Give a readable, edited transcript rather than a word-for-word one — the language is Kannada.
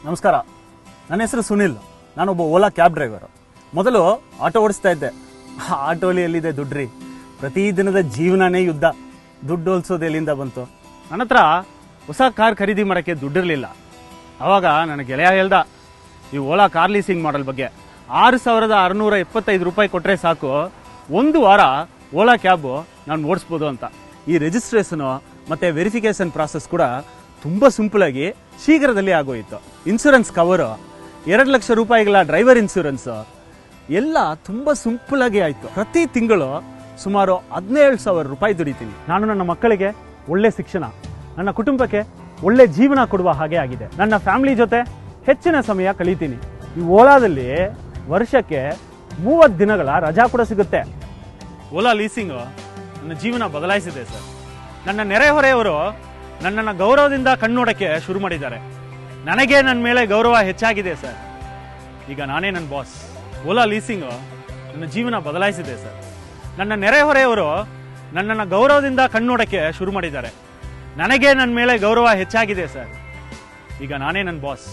ನಮಸ್ಕಾರ, ನನ್ನ ಹೆಸರು ಸುನಿಲ್. ನಾನೊಬ್ಬ ಓಲಾ ಕ್ಯಾಬ್ ಡ್ರೈವರು. ಮೊದಲು ಆಟೋ ಓಡಿಸ್ತಾ ಇದ್ದೆ. ಆಟೋಲಿ ಎಲ್ಲಿದೆ ದುಡ್ಡ್ರಿ? ಪ್ರತಿದಿನದ ಜೀವನನೇ ಯುದ್ಧ. ದುಡ್ಡು ಹೊಲ್ಸೋದು ಎಲ್ಲಿಂದ ಬಂತು? ನನ್ನ ಹತ್ರ ಹೊಸ ಕಾರ್ ಖರೀದಿ ಮಾಡೋಕ್ಕೆ ದುಡ್ಡಿರಲಿಲ್ಲ. ಆವಾಗ ನನ್ನ ಗೆಳೆಯ ಹೇಳ್ದ, ಈ ಓಲಾ ಕಾರ್ ಲೀಸಿಂಗ್ ಮಾಡಲ್ ಬಗ್ಗೆ 6,675 ರೂಪಾಯಿ ಕೊಟ್ಟರೆ ಸಾಕು, ಒಂದು ವಾರ ಓಲಾ ಕ್ಯಾಬು ನಾನು ಓಡಿಸ್ಬೋದು ಅಂತ. ಈ ರಿಜಿಸ್ಟ್ರೇಷನು ಮತ್ತು ವೆರಿಫಿಕೇಷನ್ ಪ್ರಾಸೆಸ್ ಕೂಡ ತುಂಬ ಸಿಂಪಲಾಗಿ ಶೀಘ್ರದಲ್ಲಿ ಆಗೋಯಿತು. ಇನ್ಶೂರೆನ್ಸ್ ಕವರು, 2 ಲಕ್ಷ ರೂಪಾಯಿಗಳ ಡ್ರೈವರ್ ಇನ್ಶೂರೆನ್ಸು ಎಲ್ಲ ತುಂಬ ಸಿಂಪಲಾಗಿ ಆಯಿತು. ಪ್ರತಿ ತಿಂಗಳು ಸುಮಾರು 17,000 ರೂಪಾಯಿ ದುಡಿತೀನಿ. ನಾನು ನನ್ನ ಮಕ್ಕಳಿಗೆ ಒಳ್ಳೆ ಶಿಕ್ಷಣ, ನನ್ನ ಕುಟುಂಬಕ್ಕೆ ಒಳ್ಳೆ ಜೀವನ ಕೊಡುವ ಹಾಗೆ ಆಗಿದೆ. ನನ್ನ ಫ್ಯಾಮಿಲಿ ಜೊತೆ ಹೆಚ್ಚಿನ ಸಮಯ ಕಳೀತೀನಿ. ಈ ಓಲಾದಲ್ಲಿ ವರ್ಷಕ್ಕೆ 30 ದಿನಗಳ ರಜಾ ಕೂಡ ಸಿಗುತ್ತೆ. ಓಲಾ ಲೀಸಿಂಗು ನನ್ನ ಜೀವನ ಬದಲಾಯಿಸಿದೆ ಸರ್. ನನ್ನ ನೆರೆಹೊರೆಯವರು ನನ್ನನ್ನು ಗೌರವದಿಂದ ಕಣ್ಣೋಡಕ್ಕೆ ಶುರು ಮಾಡಿದ್ದಾರೆ. ನನಗೆ ನನ್ನ ಮೇಲೆ ಗೌರವ ಹೆಚ್ಚಾಗಿದೆ ಸರ್. ಈಗ ನಾನೇ ನನ್ನ ಬಾಸ್. ಓಲಾ ಲೀಸಿಂಗು ನನ್ನ ಜೀವನ ಬದಲಾಯಿಸಿದೆ ಸರ್. ನನ್ನ ನೆರೆಹೊರೆಯವರು ನನ್ನನ್ನು ಗೌರವದಿಂದ ಕಣ್ಣೋಡಕ್ಕೆ ಶುರು ಮಾಡಿದ್ದಾರೆ. ನನಗೆ ನನ್ನ ಮೇಲೆ ಗೌರವ ಹೆಚ್ಚಾಗಿದೆ ಸರ್. ಈಗ ನಾನೇ ನನ್ನ ಬಾಸ್.